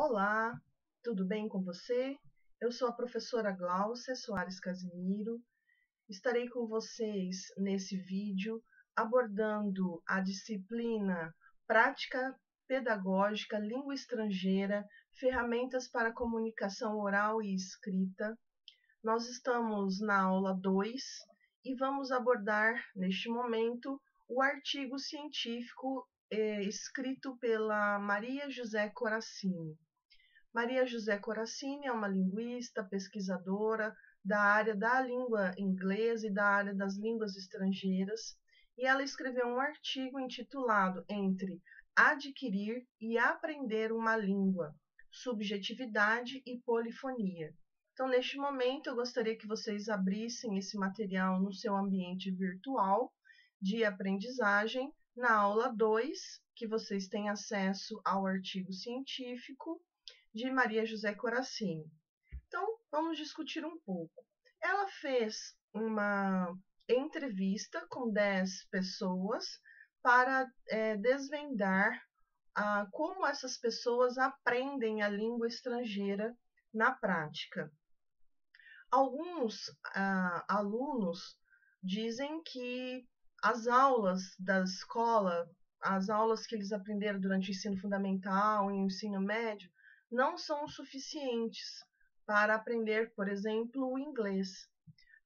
Olá, tudo bem com você? Eu sou a professora Gláucia Soares Casimiro. Estarei com vocês nesse vídeo abordando a disciplina Prática Pedagógica Língua Estrangeira, Ferramentas para Comunicação Oral e Escrita. Nós estamos na aula 2 e vamos abordar neste momento o artigo científico escrito pela Maria José Corassini. Maria José Corassini é uma linguista, pesquisadora da área da língua inglesa e da área das línguas estrangeiras, e ela escreveu um artigo intitulado Entre Adquirir e Aprender uma Língua, Subjetividade e Polifonia. Então, neste momento, eu gostaria que vocês abrissem esse material no seu ambiente virtual de aprendizagem, na aula 2, que vocês têm acesso ao artigo científico de Maria José Corassini. Então, vamos discutir um pouco. Ela fez uma entrevista com 10 pessoas para desvendar como essas pessoas aprendem a língua estrangeira na prática. Alguns alunos dizem que as aulas da escola, as aulas que eles aprenderam durante o ensino fundamental e o ensino médio, não são suficientes para aprender, por exemplo, o inglês.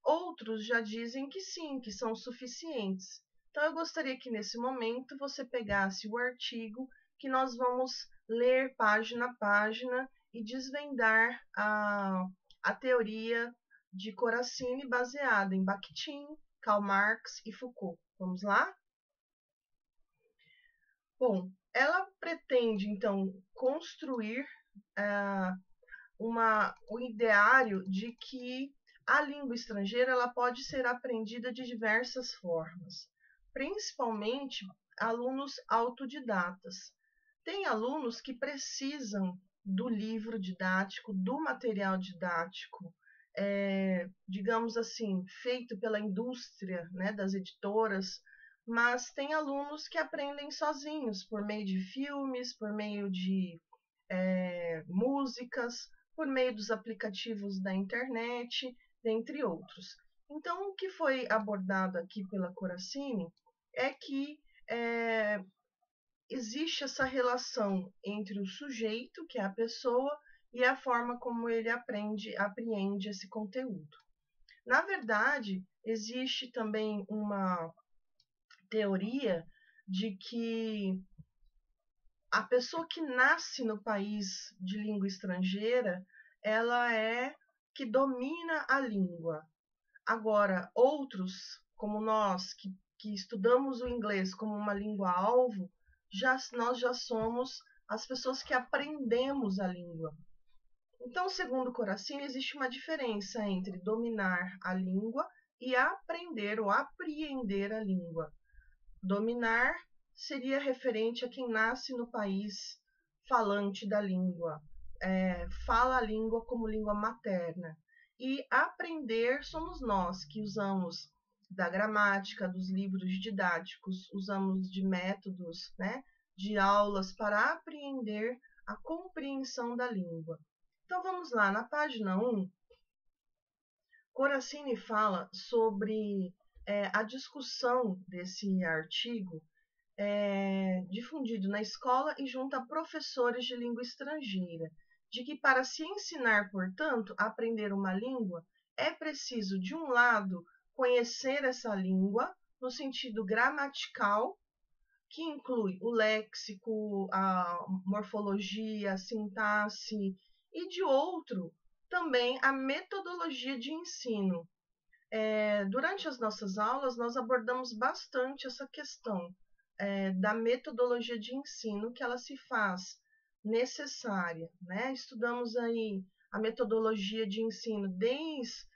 Outros já dizem que sim, que são suficientes. Então, eu gostaria que nesse momento você pegasse o artigo que nós vamos ler página a página e desvendar a teoria de Corassini baseada em Bakhtin, Karl Marx e Foucault. Vamos lá? Bom, ela pretende, então, construir o ideário de que a língua estrangeira ela pode ser aprendida de diversas formas, principalmente alunos autodidatas. Tem alunos que precisam do livro didático, do material didático, digamos assim, feito pela indústria, né, das editoras, mas tem alunos que aprendem sozinhos, por meio de filmes, por meio de músicas, por meio dos aplicativos da internet, dentre outros. Então, o que foi abordado aqui pela Corassini é que existe essa relação entre o sujeito, que é a pessoa, e a forma como ele apreende esse conteúdo. Na verdade, existe também uma teoria de que a pessoa que nasce no país de língua estrangeira, ela é que domina a língua. Agora, outros, como nós, que estudamos o inglês como uma língua-alvo, nós já somos as pessoas que aprendemos a língua. Então, segundo Corassini, existe uma diferença entre dominar a língua e aprender ou apreender a língua. Dominar seria referente a quem nasce no país falante da língua, fala a língua como língua materna. E aprender somos nós, que usamos da gramática, dos livros didáticos, usamos de métodos, né, de aulas para apreender a compreensão da língua. Então vamos lá, na página 1, Corassini fala sobre a discussão desse artigo difundido na escola e junto a professores de língua estrangeira, de que para se ensinar, portanto, a aprender uma língua, é preciso, de um lado, conhecer essa língua no sentido gramatical, que inclui o léxico, a morfologia, a sintaxe, e de outro, também a metodologia de ensino. Durante as nossas aulas, nós abordamos bastante essa questão da metodologia de ensino que ela se faz necessária, né? Estudamos aí a metodologia de ensino desde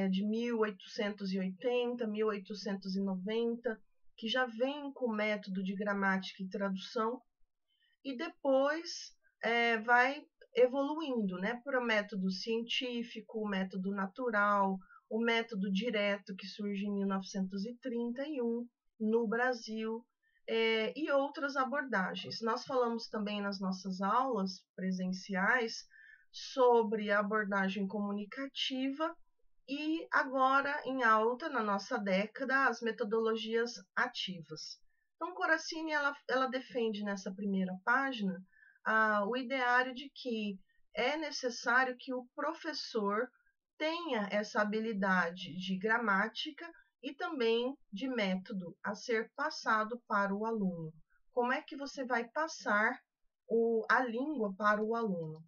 de 1880, 1890, que já vem com o método de gramática e tradução, e depois vai evoluindo, né, para o método científico, o método natural, o método direto, que surge em 1931 no Brasil, e outras abordagens. Nós falamos também nas nossas aulas presenciais sobre a abordagem comunicativa e agora em alta, na nossa década, as metodologias ativas. Então, Corazzini ela defende nessa primeira página o ideário de que é necessário que o professor tenha essa habilidade de gramática e também de método a ser passado para o aluno. Como é que você vai passar a língua para o aluno?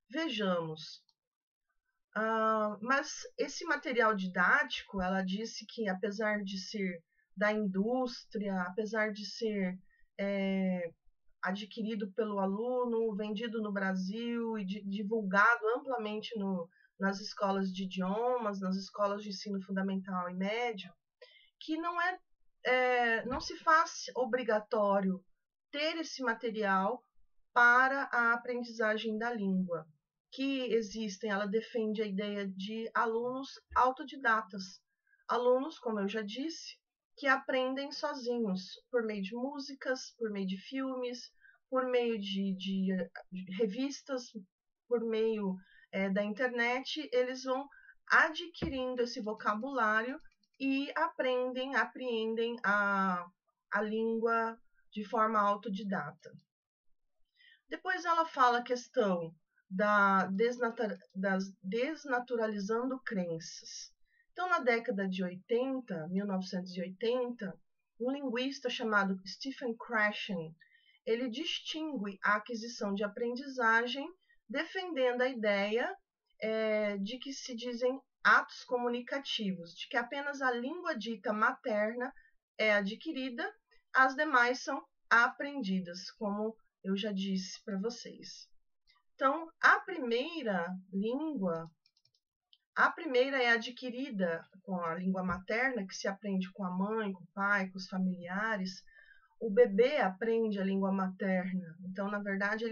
Vejamos. Mas esse material didático, ela disse que apesar de ser da indústria, apesar de ser adquirido pelo aluno, vendido no Brasil e divulgado amplamente nas escolas de idiomas, nas escolas de ensino fundamental e médio, que não se faz obrigatório ter esse material para a aprendizagem da língua. Que existem, ela defende a ideia de alunos autodidatas, alunos, como eu já disse, que aprendem sozinhos, por meio de músicas, por meio de filmes, por meio de revistas, por meio da internet, eles vão adquirindo esse vocabulário e apreendem a língua de forma autodidata. Depois ela fala a questão das desnaturalizando crenças. Então, na década de 80, 1980, um linguista chamado Stephen Krashen, ele distingue a aquisição de aprendizagem defendendo a ideia de que se dizem atos comunicativos, de que apenas a língua dita materna é adquirida, as demais são aprendidas, como eu já disse para vocês. Então, a primeira é adquirida com a língua materna, que se aprende com a mãe, com o pai, com os familiares. O bebê aprende a língua materna. Então, na verdade,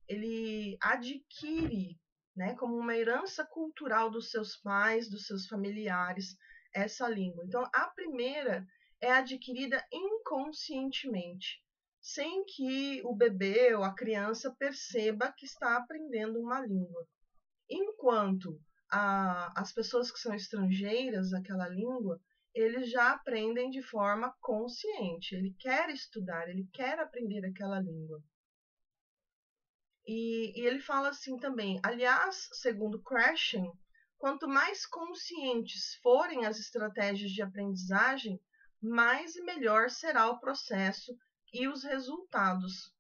ele adquire, né, como uma herança cultural dos seus pais, dos seus familiares, essa língua. Então, a primeira é adquirida inconscientemente, sem que o bebê ou a criança perceba que está aprendendo uma língua. Enquanto as pessoas que são estrangeiras daquela língua, eles já aprendem de forma consciente. Ele quer estudar, ele quer aprender aquela língua. E ele fala assim também, aliás, segundo Krashen, quanto mais conscientes forem as estratégias de aprendizagem, mais e melhor será o processo e os resultados.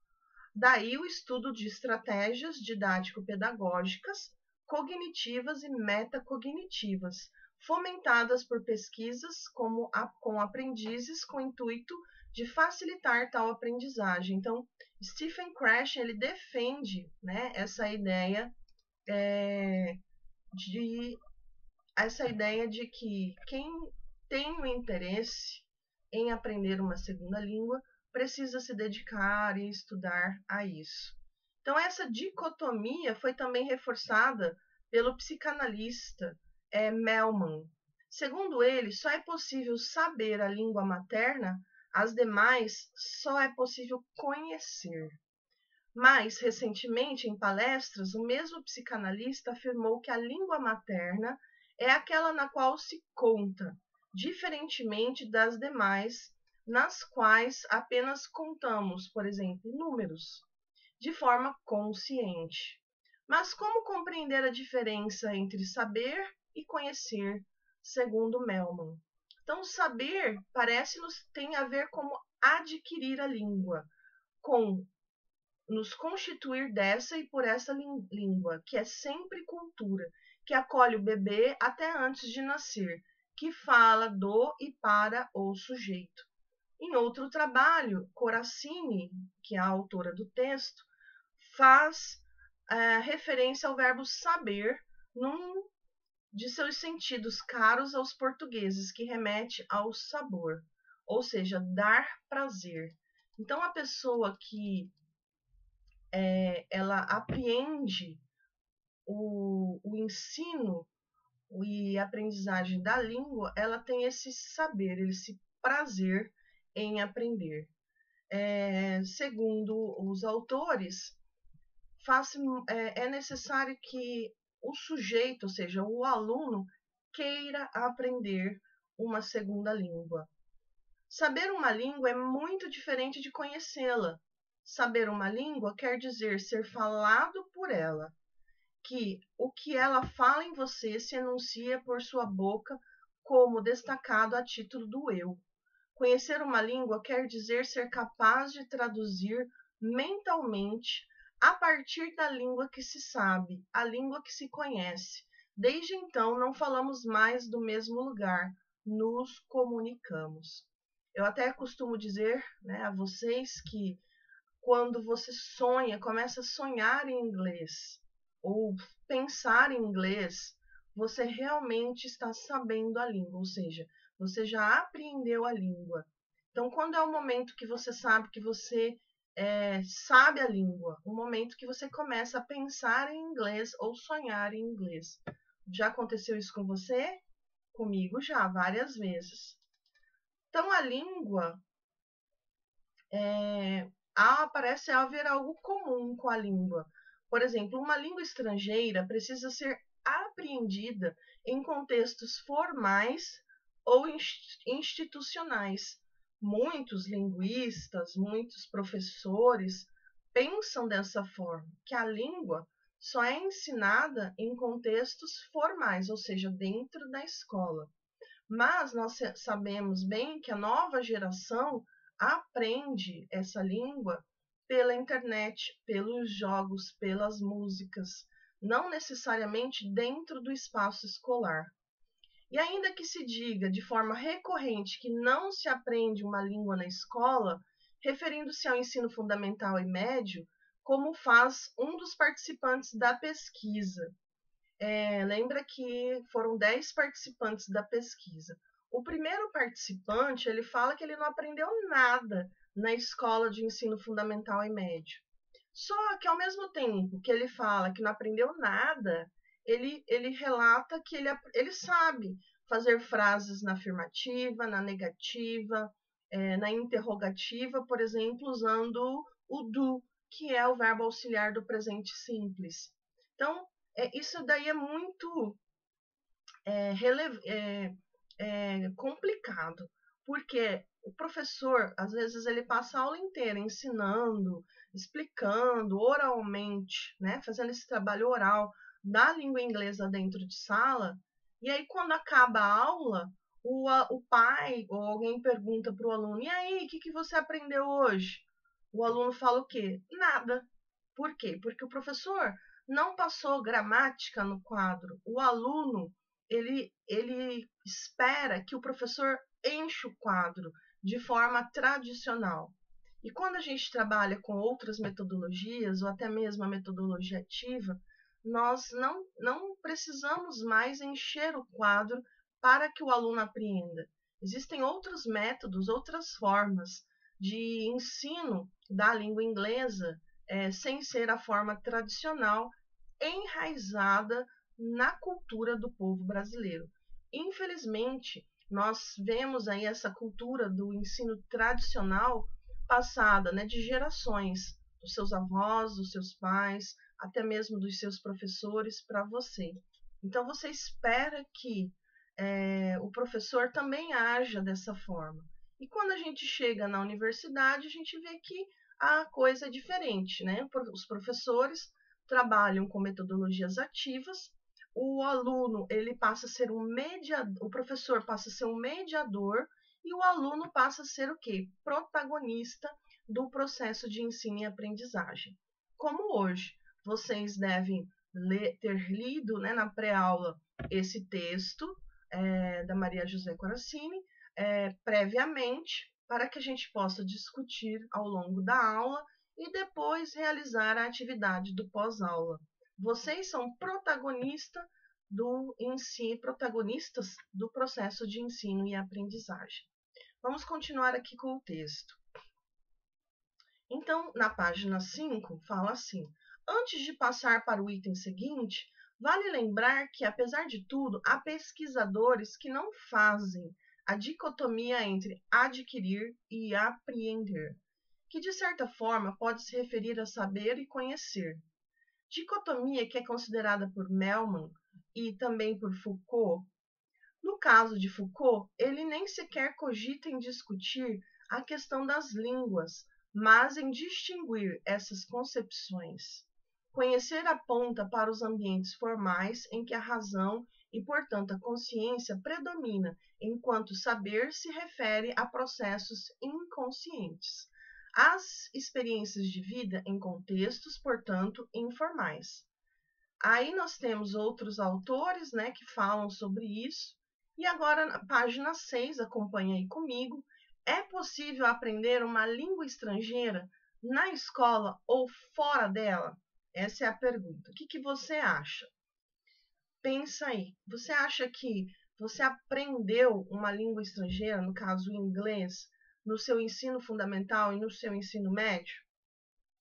Daí o estudo de estratégias didático-pedagógicas, cognitivas e metacognitivas, fomentadas por pesquisas com aprendizes com o intuito de facilitar tal aprendizagem. Então, Stephen Krashen ele defende, né, essa ideia de que quem tem o interesse em aprender uma segunda língua precisa se dedicar e estudar a isso. Então, essa dicotomia foi também reforçada pelo psicanalista Melman. Segundo ele, só é possível saber a língua materna, as demais só é possível conhecer. Mais recentemente, em palestras, o mesmo psicanalista afirmou que a língua materna é aquela na qual se conta, diferentemente das demais, nas quais apenas contamos, por exemplo, números, de forma consciente. Mas como compreender a diferença entre saber e conhecer, segundo Melman? Então, saber parece-nos tem a ver com adquirir a língua, com nos constituir dessa e por essa língua, que é sempre cultura, que acolhe o bebê até antes de nascer, que fala do e para o sujeito. Em outro trabalho, Corazzini, que é a autora do texto, faz referência ao verbo saber num de seus sentidos caros aos portugueses, que remete ao sabor, ou seja, dar prazer. Então, a pessoa que ela apreende o ensino e a aprendizagem da língua, ela tem esse saber, esse prazer em aprender. Segundo os autores, é necessário que o sujeito, ou seja, o aluno, queira aprender uma segunda língua. Saber uma língua é muito diferente de conhecê-la. Saber uma língua quer dizer ser falado por ela, que o que ela fala em você se enuncia por sua boca como destacado a título do eu. Conhecer uma língua quer dizer ser capaz de traduzir mentalmente a partir da língua que se sabe, a língua que se conhece. Desde então, não falamos mais do mesmo lugar, nos comunicamos. Eu até costumo dizer, né, a vocês que quando você sonha, começa a sonhar em inglês ou pensar em inglês, você realmente está sabendo a língua, ou seja, você já aprendeu a língua. Então, quando é o momento que você sabe que você sabe a língua, o momento que você começa a pensar em inglês ou sonhar em inglês. Já aconteceu isso com você? Comigo já, várias vezes. Então, a língua parece haver algo comum com a língua. Por exemplo, uma língua estrangeira precisa ser apreendida em contextos formais ou institucionais. Muitos linguistas, muitos professores pensam dessa forma, que a língua só é ensinada em contextos formais, ou seja, dentro da escola. Mas nós sabemos bem que a nova geração aprende essa língua pela internet, pelos jogos, pelas músicas, não necessariamente dentro do espaço escolar. E ainda que se diga de forma recorrente que não se aprende uma língua na escola, referindo-se ao ensino fundamental e médio, como faz um dos participantes da pesquisa. Lembra que foram 10 participantes da pesquisa. O primeiro participante, ele fala que ele não aprendeu nada na escola de ensino fundamental e médio. Só que, ao mesmo tempo que ele fala que não aprendeu nada, ele relata que ele sabe fazer frases na afirmativa, na negativa, na interrogativa, por exemplo, usando o do, que é o verbo auxiliar do presente simples. Então, isso daí é muito complicado, porque o professor, às vezes, ele passa a aula inteira ensinando, explicando oralmente, né, fazendo esse trabalho oral da língua inglesa dentro de sala, e aí quando acaba a aula, o pai ou alguém pergunta para o aluno, e aí, o que você aprendeu hoje? O aluno fala o quê? Nada. Por quê? Porque o professor não passou gramática no quadro. O aluno, ele espera que o professor enche o quadro de forma tradicional. E quando a gente trabalha com outras metodologias, ou até mesmo a metodologia ativa, nós não precisamos mais encher o quadro para que o aluno apreenda. Existem outros métodos, outras formas de ensino da língua inglesa, sem ser a forma tradicional, enraizada na cultura do povo brasileiro. Infelizmente, nós vemos aí essa cultura do ensino tradicional passada, né, de gerações, dos seus avós, dos seus pais, até mesmo dos seus professores para você. Então, você espera que o professor também haja dessa forma. E quando a gente chega na universidade, a gente vê que a coisa é diferente, né? Os professores trabalham com metodologias ativas, o aluno ele passa a ser um mediador, o professor passa a ser um mediador e o aluno passa a ser o quê? Protagonista do processo de ensino e aprendizagem. Como hoje vocês devem ter lido, né, na pré-aula esse texto da Maria José Coracini, previamente, para que a gente possa discutir ao longo da aula e depois realizar a atividade do pós-aula. Vocês são protagonistas do processo de ensino e aprendizagem. Vamos continuar aqui com o texto. Então, na página 5, fala assim: antes de passar para o item seguinte, vale lembrar que, apesar de tudo, há pesquisadores que não fazem a dicotomia entre adquirir e apreender, que de certa forma pode se referir a saber e conhecer. Dicotomia que é considerada por Mellmann e também por Foucault. No caso de Foucault, ele nem sequer cogita em discutir a questão das línguas, mas em distinguir essas concepções. Conhecer aponta para os ambientes formais em que a razão e, portanto, a consciência predomina, enquanto saber se refere a processos inconscientes. As experiências de vida em contextos, portanto, informais. Aí nós temos outros autores, que falam sobre isso. E agora, na página 6, acompanha aí comigo. É possível aprender uma língua estrangeira na escola ou fora dela? Essa é a pergunta. O que você acha? Pensa aí. Você acha que você aprendeu uma língua estrangeira, no caso o inglês, no seu ensino fundamental e no seu ensino médio?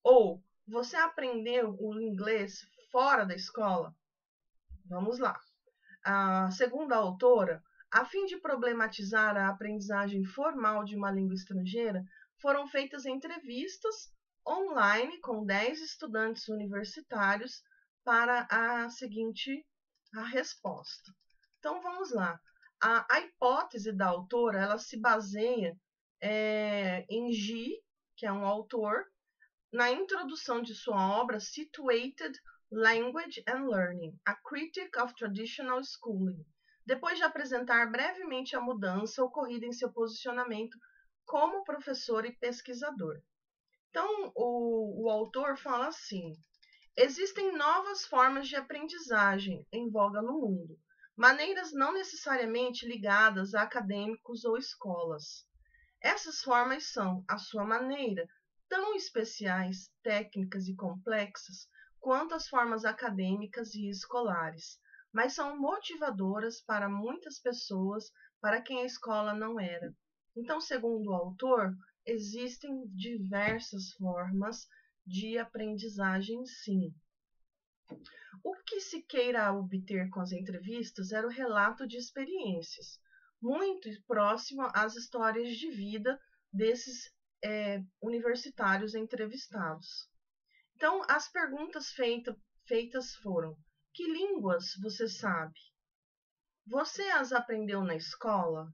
Ou você aprendeu o inglês fora da escola? Vamos lá. Segundo a autora, a fim de problematizar a aprendizagem formal de uma língua estrangeira, foram feitas entrevistas online com 10 estudantes universitários para a seguinte resposta. Então, vamos lá. A hipótese da autora, ela se baseia em G, que é um autor, na introdução de sua obra Situated Language and Learning, A Critique of Traditional Schooling, depois de apresentar brevemente a mudança ocorrida em seu posicionamento como professor e pesquisador. Então, o autor fala assim: existem novas formas de aprendizagem em voga no mundo, maneiras não necessariamente ligadas a acadêmicos ou escolas. Essas formas são, à sua maneira, tão especiais, técnicas e complexas quanto as formas acadêmicas e escolares, mas são motivadoras para muitas pessoas para quem a escola não era. Então, segundo o autor, existem diversas formas de aprendizagem, sim. O que se queira obter com as entrevistas era o relato de experiências, muito próximo às histórias de vida desses universitários entrevistados. Então, as perguntas feitas foram: que línguas você sabe? Você as aprendeu na escola?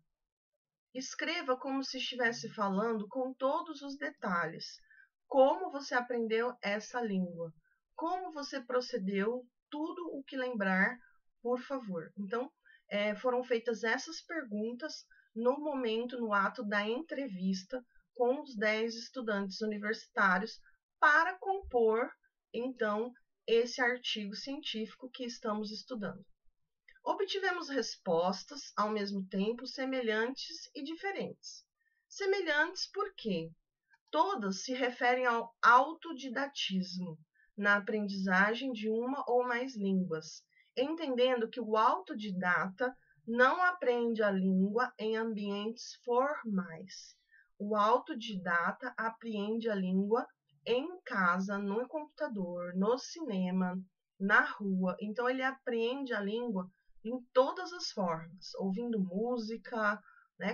Escreva como se estivesse falando com todos os detalhes. Como você aprendeu essa língua? Como você procedeu? Tudo o que lembrar, por favor. Então, foram feitas essas perguntas no ato da entrevista com os 10 estudantes universitários para compor, então, esse artigo científico que estamos estudando. Obtivemos respostas, ao mesmo tempo, semelhantes e diferentes. Semelhantes porque todas se referem ao autodidatismo, na aprendizagem de uma ou mais línguas, entendendo que o autodidata não aprende a língua em ambientes formais. O autodidata aprende a língua em casa, no computador, no cinema, na rua. Então, ele aprende a língua em todas as formas, ouvindo música,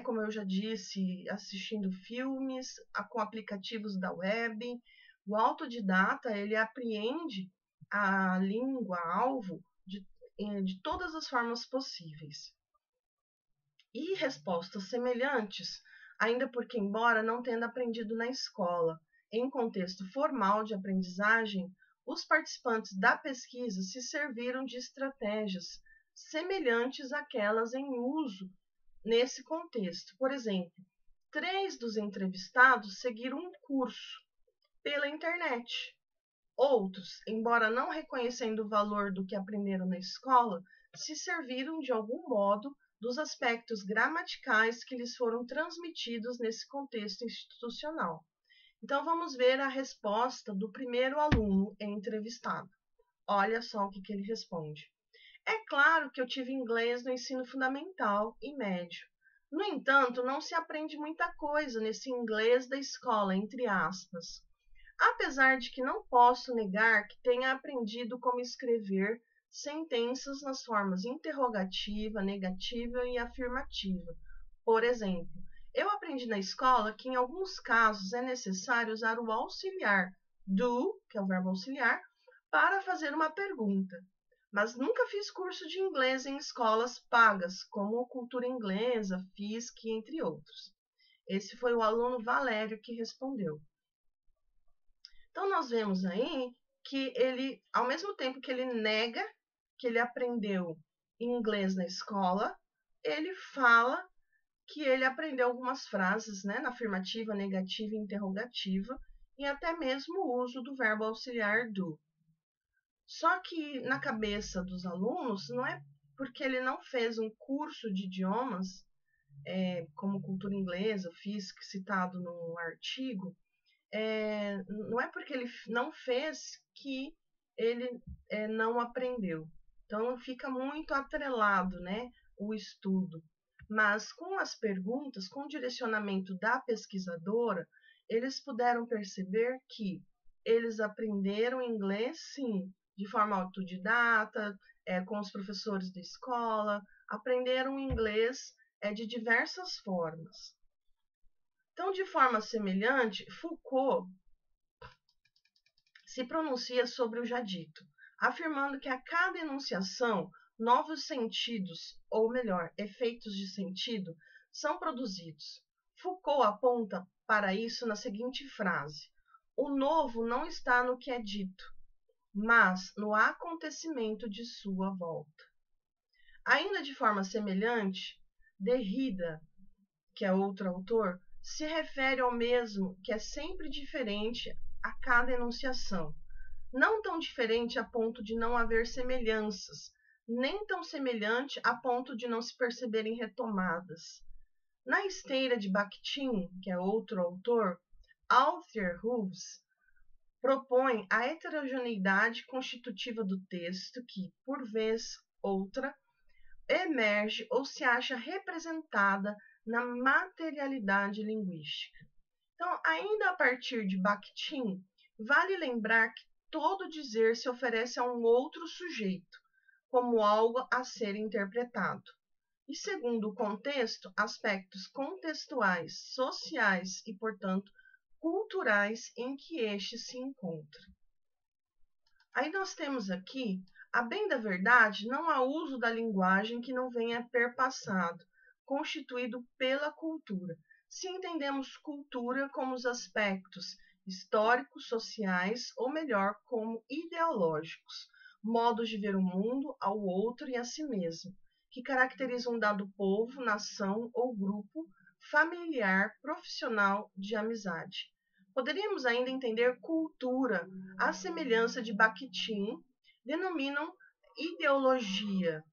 como eu já disse, assistindo filmes, com aplicativos da web. O autodidata, ele apreende a língua-alvo de todas as formas possíveis. E respostas semelhantes, ainda porque, embora não tendo aprendido na escola, em contexto formal de aprendizagem, os participantes da pesquisa se serviram de estratégias semelhantes àquelas em uso nesse contexto. Por exemplo, 3 dos entrevistados seguiram um curso pela internet. Outros, embora não reconhecendo o valor do que aprenderam na escola, se serviram de algum modo dos aspectos gramaticais que lhes foram transmitidos nesse contexto institucional. Então, vamos ver a resposta do primeiro aluno entrevistado. Olha só o que ele responde. É claro que eu tive inglês no ensino fundamental e médio. No entanto, não se aprende muita coisa nesse inglês da escola, entre aspas. Apesar de que não posso negar que tenha aprendido como escrever sentenças nas formas interrogativa, negativa e afirmativa. Por exemplo, eu aprendi na escola que em alguns casos é necessário usar o auxiliar do, que é o verbo auxiliar, para fazer uma pergunta. Mas nunca fiz curso de inglês em escolas pagas, como Cultura Inglesa, FISC, entre outros. Esse foi o aluno Valério que respondeu. Então, nós vemos aí que ele, ao mesmo tempo que ele nega que ele aprendeu inglês na escola, ele fala que ele aprendeu algumas frases, né, na afirmativa, negativa e interrogativa, e até mesmo o uso do verbo auxiliar do. Só que na cabeça dos alunos, não é porque ele não fez um curso de idiomas, como cultura inglesa, FISC, citado no artigo, não é porque ele não fez que ele não aprendeu. Então, fica muito atrelado, né, o estudo. Mas com as perguntas, com o direcionamento da pesquisadora, eles puderam perceber que eles aprenderam inglês, sim, de forma autodidata, com os professores da escola, aprenderam inglês de diversas formas. Então, de forma semelhante, Foucault se pronuncia sobre o já dito, afirmando que a cada enunciação, novos sentidos, ou melhor, efeitos de sentido, são produzidos. Foucault aponta para isso na seguinte frase: o novo não está no que é dito, mas no acontecimento de sua volta. Ainda de forma semelhante, Derrida, que é outro autor, se refere ao mesmo que é sempre diferente a cada enunciação, não tão diferente a ponto de não haver semelhanças, nem tão semelhante a ponto de não se perceberem retomadas. Na esteira de Bakhtin, que é outro autor, Arthur Hughes propõe a heterogeneidade constitutiva do texto que, por vez outra, emerge ou se acha representada na materialidade linguística. Então, ainda a partir de Bakhtin, vale lembrar que todo dizer se oferece a um outro sujeito, como algo a ser interpretado. E, segundo o contexto, aspectos contextuais, sociais e, portanto, culturais em que este se encontra. Aí nós temos aqui, a bem da verdade, não há uso da linguagem que não venha perpassado, constituído pela cultura, se entendemos cultura como os aspectos históricos, sociais, ou melhor, como ideológicos, modos de ver o mundo, ao outro e a si mesmo, que caracterizam um dado povo, nação ou grupo familiar, profissional, de amizade. Poderíamos ainda entender cultura, à semelhança de Bakhtin, denominam ideologia,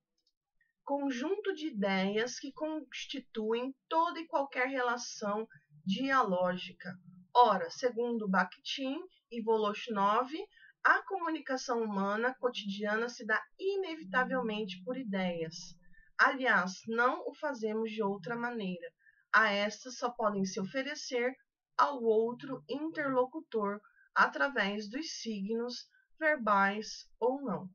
conjunto de ideias que constituem toda e qualquer relação dialógica. Ora, segundo Bakhtin e Voloshinov, a comunicação humana cotidiana se dá inevitavelmente por ideias. Aliás, não o fazemos de outra maneira. A estas só podem se oferecer ao outro interlocutor através dos signos verbais ou não.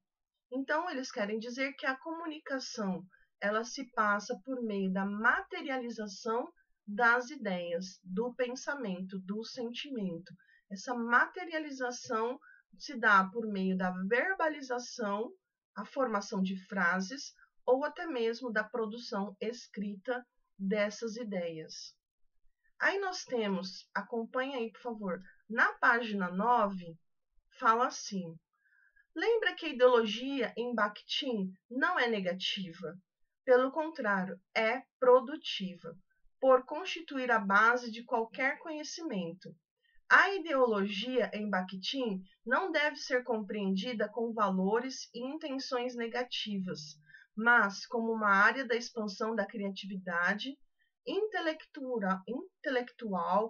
Então, eles querem dizer que a comunicação ela se passa por meio da materialização das ideias, do pensamento, do sentimento. Essa materialização se dá por meio da verbalização, a formação de frases ou até mesmo da produção escrita dessas ideias. Aí nós temos, acompanha aí por favor, na página 9, fala assim: lembra que a ideologia em Bakhtin não é negativa, pelo contrário, é produtiva, por constituir a base de qualquer conhecimento. A ideologia em Bakhtin não deve ser compreendida com valores e intenções negativas, mas como uma área da expansão da criatividade intelectual,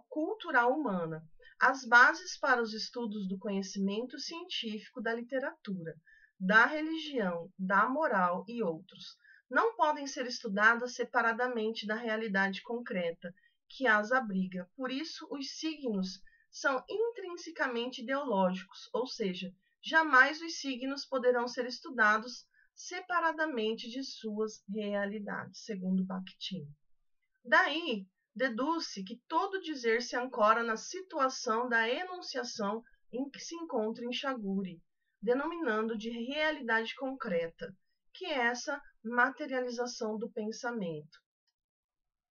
cultural humana, as bases para os estudos do conhecimento científico, da literatura, da religião, da moral e outros, não podem ser estudadas separadamente da realidade concreta que as abriga. Por isso, os signos são intrinsecamente ideológicos, ou seja, jamais os signos poderão ser estudados separadamente de suas realidades, segundo Bakhtin. Daí, deduz-se que todo dizer se ancora na situação da enunciação em que se encontra enxagure, denominando de realidade concreta, que é essa materialização do pensamento.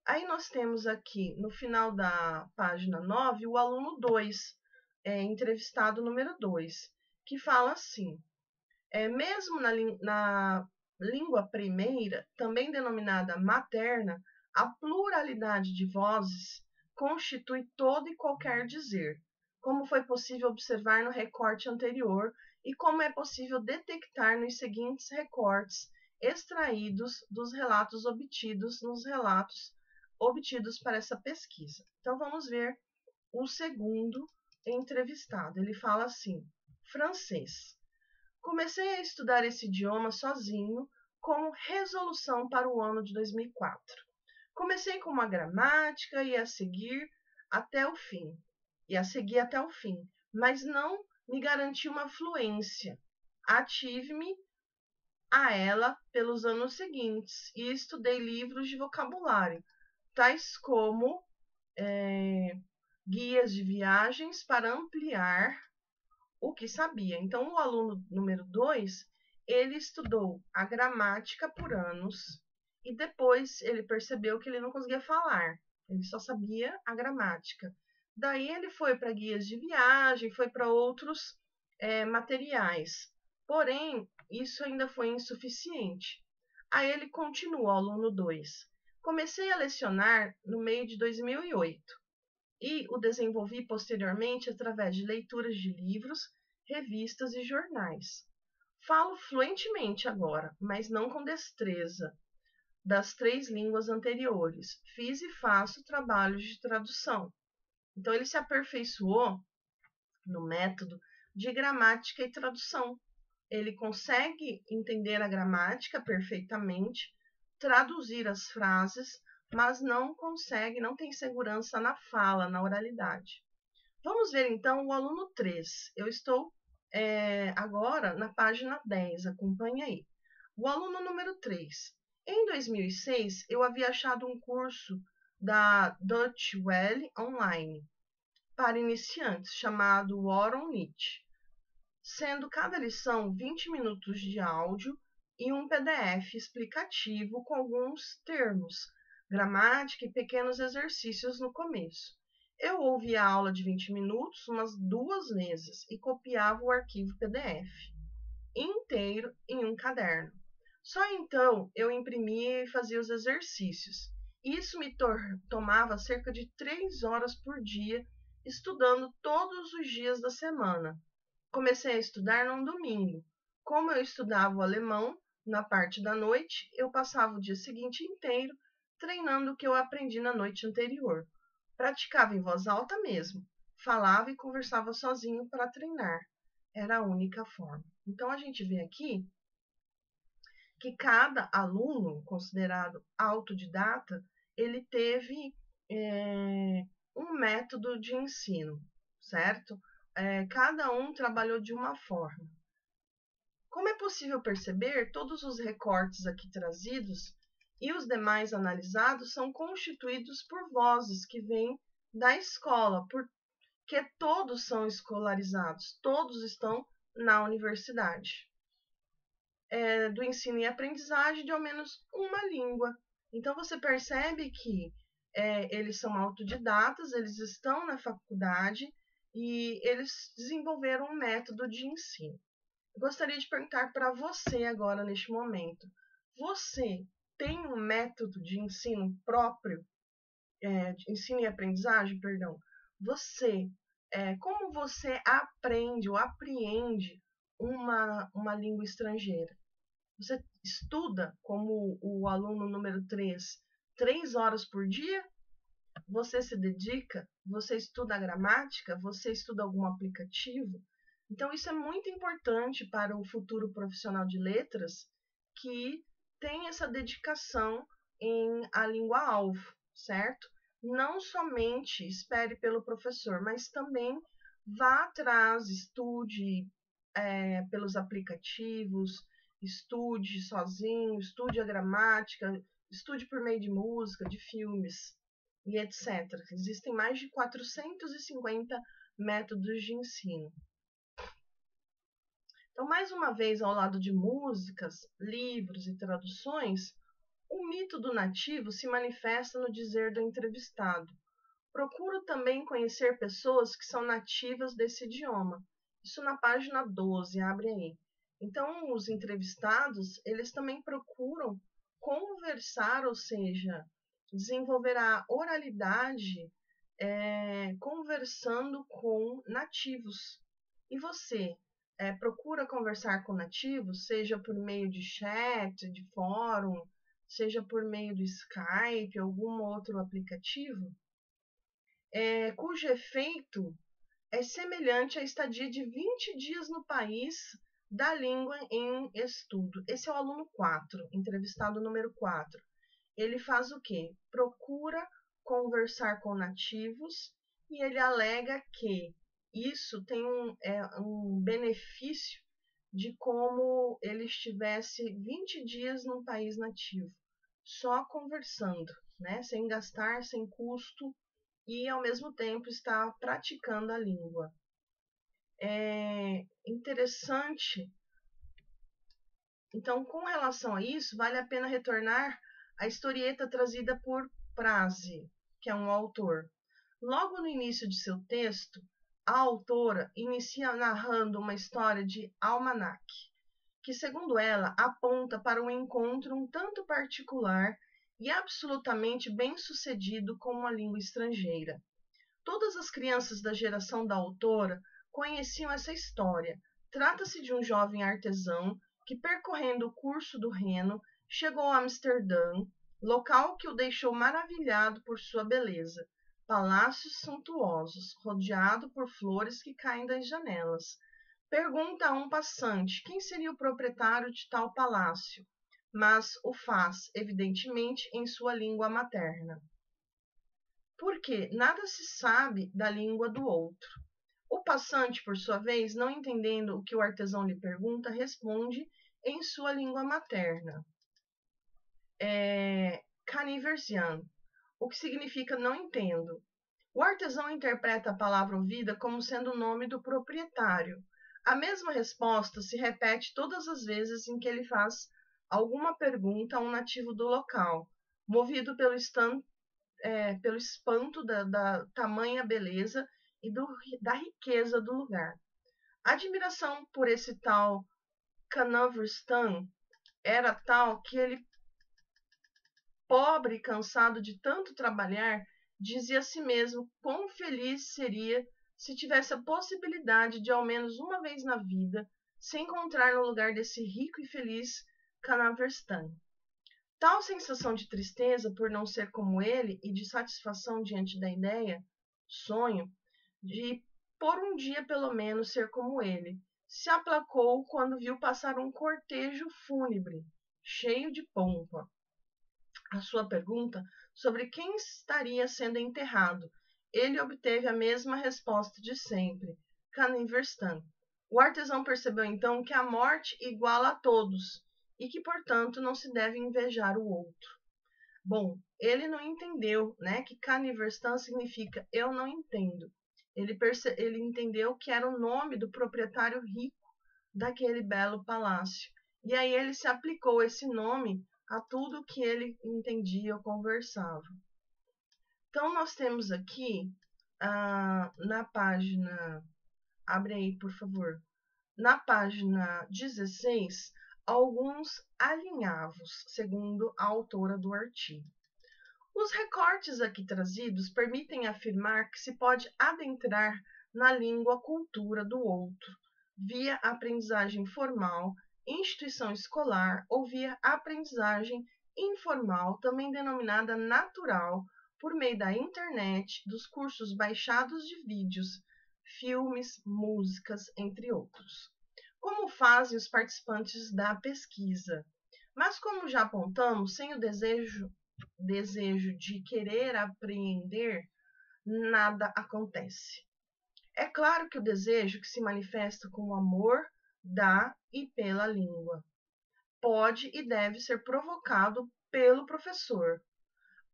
Aí nós temos aqui, no final da página 9, o aluno 2, entrevistado número 2, que fala assim, mesmo na língua primeira, também denominada materna, a pluralidade de vozes constitui todo e qualquer dizer, como foi possível observar no recorte anterior e como é possível detectar nos seguintes recortes extraídos dos relatos obtidos nos relatos obtidos para essa pesquisa. Então vamos ver o segundo entrevistado. Ele fala assim: francês. Comecei a estudar esse idioma sozinho, como resolução para o ano de 2004. Comecei com uma gramática e a seguir até o fim, mas não me garanti uma fluência. Ative-me a ela pelos anos seguintes e estudei livros de vocabulário, tais como guias de viagens para ampliar o que sabia. Então, o aluno número 2, ele estudou a gramática por anos e depois ele percebeu que ele não conseguia falar, ele só sabia a gramática. Daí ele foi para guias de viagem, foi para outros materiais. Porém, isso ainda foi insuficiente. Aí ele continua, aluno 2. Comecei a lecionar no meio de 2008 e o desenvolvi posteriormente através de leituras de livros, revistas e jornais. Falo fluentemente agora, mas não com destreza das 3 línguas anteriores. Fiz e faço trabalhos de tradução. Então, ele se aperfeiçoou no método de gramática e tradução. Ele consegue entender a gramática perfeitamente, traduzir as frases, mas não consegue, não tem segurança na fala, na oralidade. Vamos ver então o aluno 3. Eu estou agora na página 10, acompanhe aí. O aluno número 3. Em 2006, eu havia achado um curso da Deutsche Welle online para iniciantes, chamado War on It, sendo cada lição 20 minutos de áudio e um PDF explicativo com alguns termos, gramática e pequenos exercícios no começo. Eu ouvia a aula de 20 minutos umas 2 vezes e copiava o arquivo PDF inteiro em um caderno. Só então eu imprimia e fazia os exercícios. Isso me tomava cerca de 3 horas por dia, estudando todos os dias da semana. Comecei a estudar num domingo. Como eu estudava o alemão na parte da noite, eu passava o dia seguinte inteiro treinando o que eu aprendi na noite anterior. Praticava em voz alta mesmo, falava e conversava sozinho para treinar. Era a única forma. Então, a gente vê aqui que cada aluno considerado autodidata, ele teve um método de ensino, certo? Cada um trabalhou de uma forma. Como é possível perceber, todos os recortes aqui trazidos e os demais analisados são constituídos por vozes que vêm da escola, porque todos são escolarizados, todos estão na universidade. Do ensino e aprendizagem de ao menos uma língua. Então, você percebe que eles são autodidatas, eles estão na faculdade e eles desenvolveram um método de ensino. Eu gostaria de perguntar para você agora, neste momento, você tem um método de ensino próprio, de ensino e aprendizagem, perdão? Como você aprende ou apreende uma língua estrangeira? Você estuda, como o aluno número 3 horas por dia? Você se dedica? Você estuda a gramática? Você estuda algum aplicativo? Então, isso é muito importante para o futuro profissional de letras que tem essa dedicação em a língua-alvo, certo? Não somente espere pelo professor, mas também vá atrás, estude pelos aplicativos, estude sozinho, estude a gramática, Estude por meio de música, de filmes e etc. Existem mais de 450 métodos de ensino. Então, mais uma vez, ao lado de músicas, livros e traduções, o mito do nativo se manifesta no dizer do entrevistado. Procuro também conhecer pessoas que são nativas desse idioma. Isso na página 12, abre aí. Então, os entrevistados, eles também procuram conversar, ou seja, desenvolver a oralidade conversando com nativos. E você, procura conversar com nativos, seja por meio de chat, de fórum, seja por meio do Skype, algum outro aplicativo, cujo efeito é semelhante à estadia de 20 dias no país da língua em estudo. Esse é o aluno 4, entrevistado número 4. Ele faz o quê? Procura conversar com nativos e ele alega que isso tem um benefício de como ele estivesse 20 dias num país nativo, só conversando, né? Sem gastar, sem custo, e ao mesmo tempo está praticando a língua. É interessante. Então, com relação a isso, vale a pena retornar à historieta trazida por Praze, que é um autor. Logo no início de seu texto, a autora inicia narrando uma história de almanaque, que, segundo ela, aponta para um encontro um tanto particular e absolutamente bem-sucedido com uma língua estrangeira. Todas as crianças da geração da autora conheciam essa história. Trata-se de um jovem artesão que, percorrendo o curso do Reno, chegou a Amsterdã, local que o deixou maravilhado por sua beleza. Palácios suntuosos, rodeado por flores que caem das janelas. Pergunta a um passante quem seria o proprietário de tal palácio, mas o faz, evidentemente, em sua língua materna. Porque nada se sabe da língua do outro. O passante, por sua vez, não entendendo o que o artesão lhe pergunta, responde em sua língua materna. Caniversian, o que significa não entendo. O artesão interpreta a palavra ouvida como sendo o nome do proprietário. A mesma resposta se repete todas as vezes em que ele faz alguma pergunta a um nativo do local, movido pelo espanto da tamanha beleza e da riqueza do lugar. A admiração por esse tal Canaverstan era tal que ele, pobre e cansado de tanto trabalhar, dizia a si mesmo quão feliz seria se tivesse a possibilidade de, ao menos uma vez na vida, se encontrar no lugar desse rico e feliz Canaverstan. Tal sensação de tristeza por não ser como ele e de satisfação diante da ideia, sonho, de por um dia pelo menos ser como ele, se aplacou quando viu passar um cortejo fúnebre, cheio de pompa. A sua pergunta sobre quem estaria sendo enterrado, ele obteve a mesma resposta de sempre, Caniverstan. O artesão percebeu então que a morte iguala a todos, e que, portanto, não se deve invejar o outro. Bom, ele não entendeu, né, que Caniverstan significa eu não entendo. Ele entendeu que era o nome do proprietário rico daquele belo palácio. E aí ele se aplicou esse nome a tudo que ele entendia ou conversava. Então, nós temos aqui, na página, abre aí, por favor, na página 16, alguns alinhavos, segundo a autora do artigo. Os recortes aqui trazidos permitem afirmar que se pode adentrar na língua cultura do outro, via aprendizagem formal, instituição escolar ou via aprendizagem informal, também denominada natural, por meio da internet, dos cursos baixados de vídeos, filmes, músicas, entre outros. Como fazem os participantes da pesquisa. Mas, como já apontamos, sem o desejo de querer apreender, nada acontece. É claro que o desejo que se manifesta com o amor da e pela língua pode e deve ser provocado pelo professor,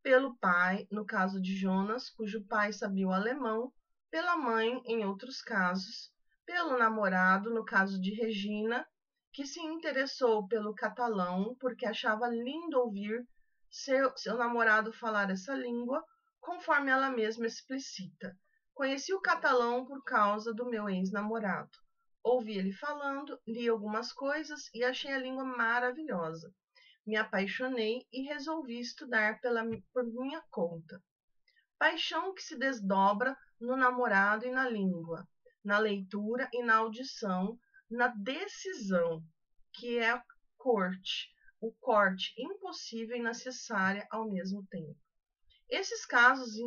pelo pai, no caso de Jonas, cujo pai sabia o alemão, pela mãe, em outros casos, pelo namorado, no caso de Regina, que se interessou pelo catalão porque achava lindo ouvir seu namorado falar essa língua, conforme ela mesma explicita. Conheci o catalão por causa do meu ex-namorado. Ouvi ele falando, li algumas coisas e achei a língua maravilhosa. Me apaixonei e resolvi estudar por minha conta. Paixão que se desdobra no namorado e na língua, na leitura e na audição, na decisão, que é o corte impossível e necessária ao mesmo tempo. Esses casos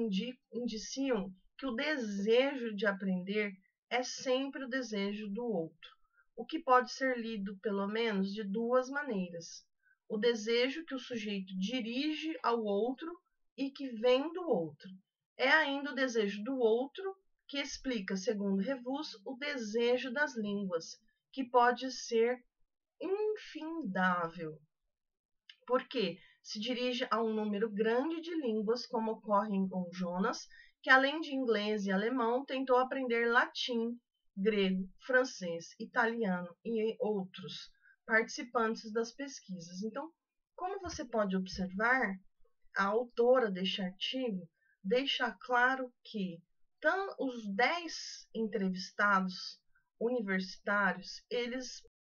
indiciam que o desejo de aprender é sempre o desejo do outro, o que pode ser lido pelo menos de duas maneiras: o desejo que o sujeito dirige ao outro e que vem do outro. É ainda o desejo do outro que explica, segundo Revus, o desejo das línguas, que pode ser infindável, porque se dirige a um número grande de línguas, como ocorre com Jonas, que além de inglês e alemão, tentou aprender latim, grego, francês, italiano e outros participantes das pesquisas. Então, como você pode observar, a autora deste artigo deixa claro que os 10 entrevistados universitários, eles